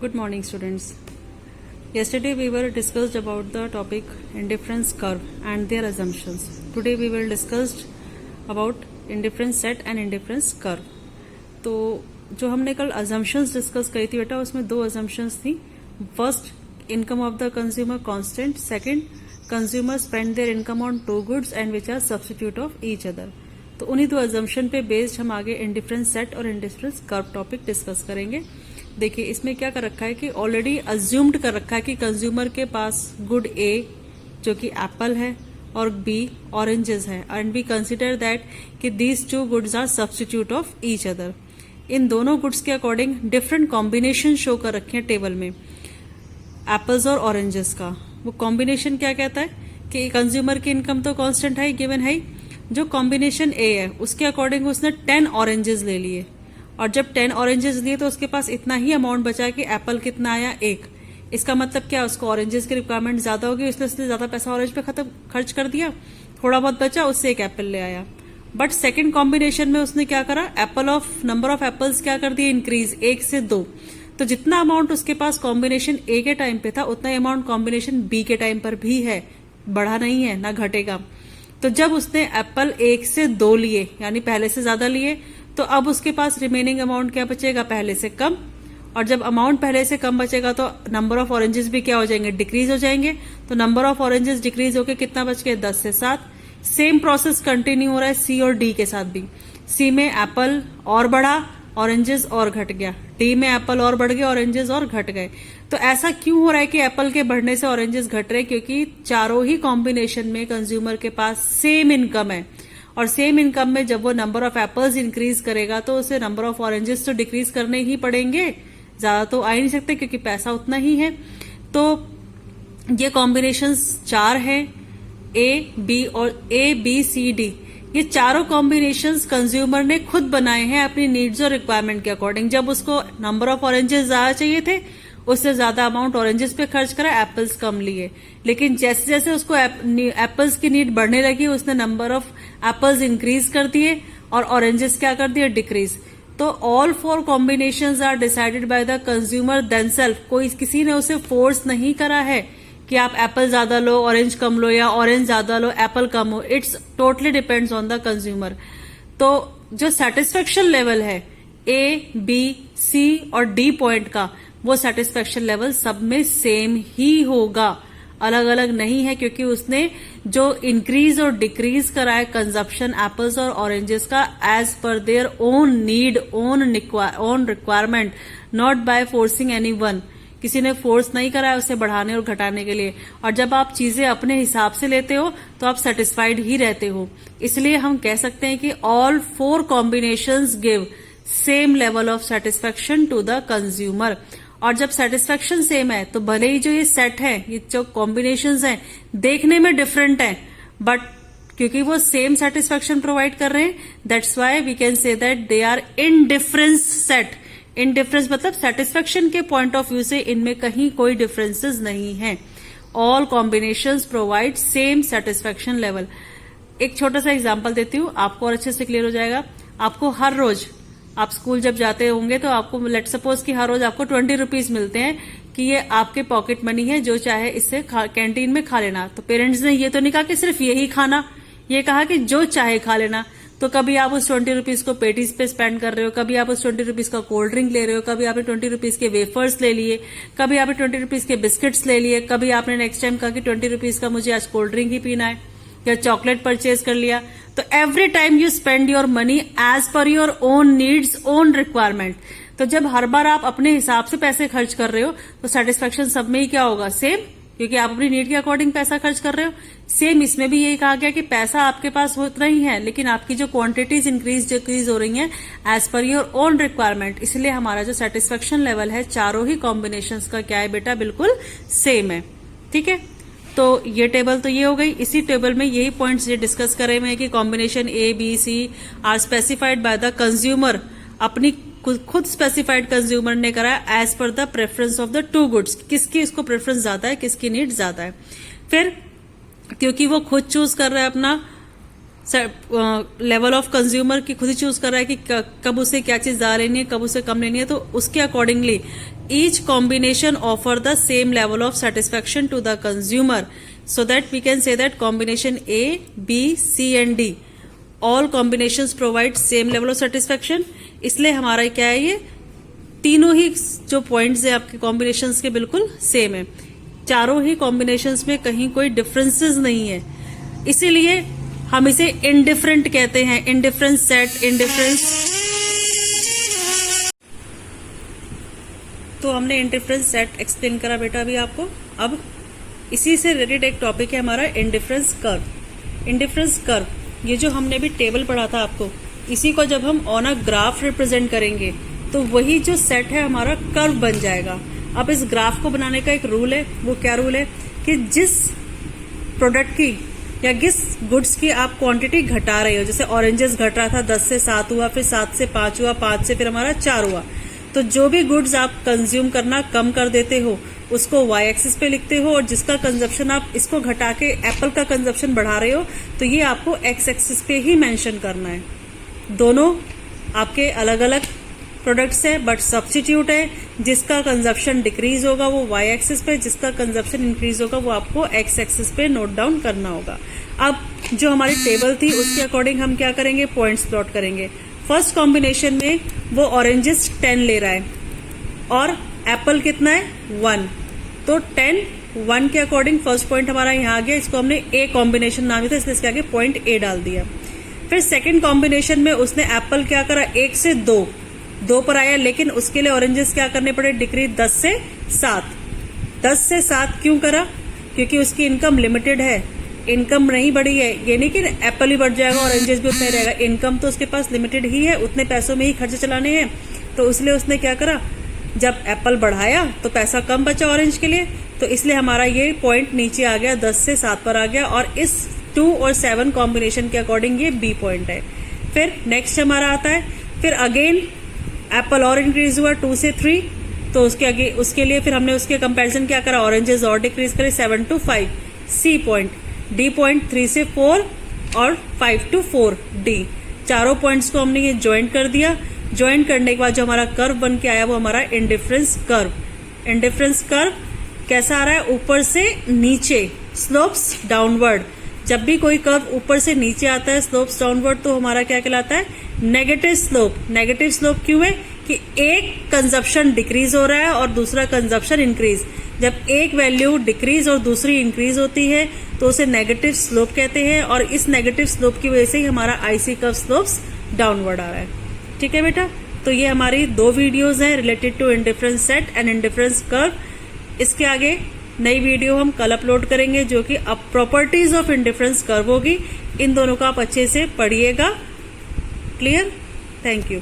Good morning, students. Yesterday we were discussed about the topic indifference curve and their assumptions. Today we will discuss about indifference set and indifference curve. तो जो हमने कल assumptions discuss करी थी बेटा, उसमें दो assumptions थी. First, income of the consumer constant. Second, consumer spend their income on two goods and which are substitute of each other. तो उन्हीं दो assumption पे based हम आगे indifference set और indifference curve topic discuss करेंगे. देखिए इसमें क्या कर रखा है कि ऑलरेडी अज्यूम्ड कर रखा है कि कंज्यूमर के पास गुड ए जो कि एप्पल है और बी ऑरेंजेस है एंड वी कंसिडर दैट कि these two goods are substitute of each other. इन दोनों गुड्स के अकॉर्डिंग डिफरेंट कॉम्बिनेशन शो कर रखे हैं टेबल में एप्पल्स और ऑरेंजेस का. वो कॉम्बिनेशन क्या कहता है कि कंज्यूमर की इनकम तो कांस्टेंट है गिवन है. जो कॉम्बिनेशन ए है उसके अकॉर्डिंग उसने 10 ऑरेंजेस ले लिए और जब 10 ऑरेंजेस लिए तो उसके पास इतना ही अमाउंट बचा कि एप्पल कितना आया एक. इसका मतलब क्या, उसको ऑरेंजेस की रिक्वायरमेंट ज्यादा होगी इसलिए उसने ज्यादा पैसा ऑरेंज पे खर्च कर दिया, थोड़ा बहुत बचा उससे एक एप्पल ले आया. बट सेकंड कॉम्बिनेशन में उसने क्या करा, नंबर ऑफ एप्पल्स क्या कर दिए इंक्रीज 1 से 2. तो जितना अमाउंट उसके पास कॉम्बिनेशन ए के टाइम पे था उतना ही अमाउंट कॉम्बिनेशन बी के टाइम पर भी है, बढ़ा नहीं है ना घटेगा. तो जब उसने एप्पल 1 से 2 लिए यानी पहले से ज्यादा लिए तो अब उसके पास रिमेनिंग अमाउंट क्या बचेगा, पहले से कम. और जब अमाउंट पहले से कम बचेगा तो नंबर ऑफ ऑरेंजेस भी क्या हो जाएंगे, डिक्रीज हो जाएंगे. तो नंबर ऑफ ऑरेंजेस डिक्रीज होकर कितना बच गए, 10 से 7. सेम प्रोसेस कंटिन्यू हो रहा है सी और डी के साथ भी. सी में एप्पल और बढ़ा, ऑरेंजेस और घट गया. डी में एप्पल और बढ़ गए, ऑरेंजेस और घट गए. तो ऐसा क्यों हो रहा है कि एप्पल के बढ़ने से ऑरेंजेस घट रहे, क्योंकि चारों ही कॉम्बिनेशन में कंज्यूमर के पास सेम इनकम है और सेम इनकम में जब वो नंबर ऑफ एप्पल्स इंक्रीज करेगा तो उसे नंबर ऑफ ऑरेंजेस तो डिक्रीज करने ही पड़ेंगे, ज्यादा तो आ ही नहीं सकते क्योंकि पैसा उतना ही है. तो ये कॉम्बिनेशंस 4 हैं, ए बी सी डी. ये चारों कॉम्बिनेशंस कंज्यूमर ने खुद बनाए हैं अपनी नीड्स और रिक्वायरमेंट के अकॉर्डिंग. जब उसको नंबर ऑफ ऑरेंजेस ज्यादा चाहिए थे उससे ज्यादा अमाउंट ऑरेंजेस पे खर्च करा, एप्पल्स कम लिए. लेकिन जैसे जैसे उसको एप्पल्स की नीड बढ़ने लगी उसने नंबर ऑफ एप्पल्स इंक्रीज कर दिए और ऑरेंजेस क्या कर दिए, डिक्रीज. तो all 4 combinations are decided by the consumer themself. कोई किसी ने उसे फोर्स नहीं करा है कि आप एप्पल ज्यादा लो ऑरेंज कम लो या ऑरेंज ज्यादा लो एप्पल कम हो. It's totally depends on the consumer. तो जो सेटिस्फेक्शन लेवल है ए बी सी और डी पॉइंट का, वो सेटिस्फेक्शन लेवल सब में सेम ही होगा, अलग अलग नहीं है, क्योंकि उसने जो इंक्रीज और डिक्रीज करा है कंजप्शन एप्पल्स और ऑरेंजेस का as per their own need own requirement, not by forcing anyone. किसी ने फोर्स नहीं करा है उसे बढ़ाने और घटाने के लिए. और जब आप चीजें अपने हिसाब से लेते हो तो आप सेटिस्फाइड ही रहते हो. इसलिए हम कह सकते हैं कि all 4 combinations give same level of satisfaction to the consumer. और जब सेटिस्फेक्शन सेम है तो भले ही जो ये सेट है, ये जो कॉम्बिनेशंस हैं देखने में डिफरेंट हैं, बट क्योंकि वो सेम सेटिस्फेक्शन प्रोवाइड कर रहे हैं that's why we can say that they are indifference set. Indifference मतलब सेटिस्फेक्शन के पॉइंट ऑफ व्यू से इनमें कहीं कोई डिफरेंसेस नहीं है. All combinations provide same satisfaction level. एक छोटा सा एग्जांपल देती हूँ आपको और अच्छे से क्लियर हो जाएगा. आपको हर रोज आप स्कूल जब जाते होंगे तो आपको लेट सपोज कि हर रोज आपको 20 रुपीज मिलते हैं कि ये आपके पॉकेट मनी है, जो चाहे इससे कैंटीन में खा लेना. तो पेरेंट्स ने ये तो नहीं कहा कि सिर्फ यही खाना, ये कहा कि जो चाहे खा लेना. तो कभी आप उस 20 रुपीज को पेटीज पे स्पेंड कर रहे हो, कभी आप उस 20 रुपीज का कोल्ड ड्रिंक ले रहे हो, कभी आपने 20 रुपीज के वेफर्स ले लिए, कभी आपने 20 रुपीज के बिस्किट्स ले लिए, कभी आपने नेक्स्ट टाइम कहा कि 20 रुपीज का मुझे आज कोल्ड ड्रिंक ही पीना है या चॉकलेट परचेज कर लिया. तो every time you spend your money as per your own needs own requirement. तो जब हर बार आप अपने हिसाब से पैसे खर्च कर रहे हो तो सेटिस्फेक्शन सब में ही क्या होगा, सेम, क्योंकि आप अपनी नीड के अकॉर्डिंग पैसा खर्च कर रहे हो. सेम इसमें भी यही कहा गया कि पैसा आपके पास उतना ही है लेकिन आपकी जो क्वांटिटीज इंक्रीज डिक्रीज हो रही हैं as per your own requirement. इसलिए हमारा जो सेटिस्फेक्शन लेवल है चारों ही कॉम्बिनेशंस का क्या है बेटा, बिल्कुल सेम है. ठीक है, तो ये टेबल तो ये हो गई. इसी टेबल में यही पॉइंट्स ये डिस्कस करे हुए हैं कि combination A B C are specified by the consumer. अपनी खुद स्पेसिफाइड कंज्यूमर ने करा as per the preference of the two goods. किसकी इसको प्रेफरेंस ज्यादा है, किसकी नीड ज्यादा है. फिर क्योंकि वो खुद चूज कर रहा है अपना लेवल ऑफ कंज्यूमर की, खुद ही चूज कर रहा है कि कब उसे क्या चीज ज्यादा लेनी है, कब उसे कम लेनी है, तो उसके accordingly each combination offer the same level of satisfaction to the consumer, so that we can say that combination A, B, C and D all combinations provide same level of satisfaction। इसलिए हमारा क्या है, ये तीनों ही जो points है आपके combinations के बिल्कुल सेम है, चारों ही कॉम्बिनेशंस में कहीं कोई डिफरेंसेस नहीं है, इसीलिए हम इसे इनडिफरेंट कहते हैं। इनडिफरेंस सेट, इनडिफरेंस, तो हमने इनडिफरेंस सेट एक्सप्लेन करा बेटा अभी आपको। अब इसी से रिलेटेड एक टॉपिक है हमारा इनडिफरेंस कर्व। इनडिफरेंस कर्व, ये जो हमने भी टेबल पढ़ा था आपको, इसी को जब हम ऑन अ ग्राफ रिप्रेजेंट करेंगे तो वही जो सेट है हमारा कर्व बन जाएगा। अब इस ग्राफ को बनाने का एक रूल है, वो क्या रूल है कि जिस प्रोडक्ट की या किस गुड्स की आप क्वांटिटी घटा रहे हो, जैसे ऑरेंजेस घट रहा था 10 से 7 हुआ, फिर 7 से 5 हुआ, 5 से फिर हमारा 4 हुआ, तो जो भी गुड्स आप कंज्यूम करना कम कर देते हो उसको वाई एक्सिस पे लिखते हो, और जिसका कंजप्शन आप इसको घटा के एप्पल का कंजप्शन बढ़ा रहे हो तो ये आपको एक्स एक्सिस पे ही मेंशन करना है। दोनों आपके अलग अलग प्रोडक्ट्स है बट सब्स्टिट्यूट है, जिसका कंजप्शन डिक्रीज होगा वो वाई एक्सिस पे, जिसका कंजप्शन इंक्रीज होगा वो आपको एक्स एक्सिस पे नोट डाउन करना होगा। अब जो हमारी टेबल थी उसके अकॉर्डिंग हम क्या करेंगे, पॉइंट्स प्लॉट करेंगे। फर्स्ट कॉम्बिनेशन में वो ऑरेंजेस 10 ले रहा है और एप्पल कितना है 1, तो 10 1 के अकॉर्डिंग फर्स्ट पॉइंट हमारा यहाँ आ गया, इसको हमने ए कॉम्बिनेशन नाम दिया इसलिए इसके आगे पॉइंट ए डाल दिया। फिर सेकंड कॉम्बिनेशन में उसने एप्पल क्या करा, 1 से 2 पर आया, लेकिन उसके लिए ऑरेंजेस क्या करने पड़े, डिक्रीज 10 से 7। 10 से 7 क्यों करा, क्योंकि उसकी इनकम लिमिटेड है, इनकम नहीं बढ़ी है, ये नहीं कि एप्पल ही बढ़ जाएगा ऑरेंजेस भी उतना ही रहेगा, इनकम तो उसके पास लिमिटेड ही है, उतने पैसों में ही खर्चे चलाने हैं, तो इसलिए उसने क्या करा, जब एप्पल बढ़ाया तो पैसा कम बचा ऑरेंज के लिए, तो इसलिए हमारा ये पॉइंट नीचे आ गया, 10 से 7 पर आ गया, और इस 2 और 7 कॉम्बिनेशन के अकॉर्डिंग ये बी पॉइंट है। फिर नेक्स्ट हमारा आता है, फिर अगेन एप्पल और इंक्रीज हुआ 2 से 3, तो उसके लिए फिर हमने उसके कंपैरिजन क्या करा, ऑरेंजेस और डिक्रीज करे 7 to 5 C point, D point 3 से 4 और 5 to 4 डी। चारों पॉइंट्स को हमने ये ज्वाइंट कर दिया। ज्वाइंट करने के बाद जो हमारा कर्व बन के आया वो हमारा इंडिफरेंस कर्व। इंडिफरेंस कर्व कैसा आ रहा है, ऊपर से नीचे, स्लोप्स डाउनवर्ड। जब भी कोई कर्व ऊपर से नीचे आता है स्लोप्स डाउनवर्ड तो हमारा क्या कहलाता है, नेगेटिव स्लोप। नेगेटिव स्लोप क्यों है कि एक कंजप्शन डिक्रीज हो रहा है और दूसरा कंजप्शन इंक्रीज। जब एक वैल्यू डिक्रीज और दूसरी इंक्रीज होती है तो उसे नेगेटिव स्लोप कहते हैं, और इस नेगेटिव स्लोप की वजह से ही हमारा आईसी कर्व स्लोप्स डाउनवर्ड आ रहा है। ठीक है बेटा, तो ये हमारी 2 वीडियोस हैं related to indifference set and indifference curve. इसके आगे नई वीडियो हम कल अपलोड करेंगे जो कि अब प्रॉपर्टीज ऑफ इंडिफरेंस कर्व होगी। इन दोनों का आप अच्छे से पढ़िएगा। क्लियर? Thank you.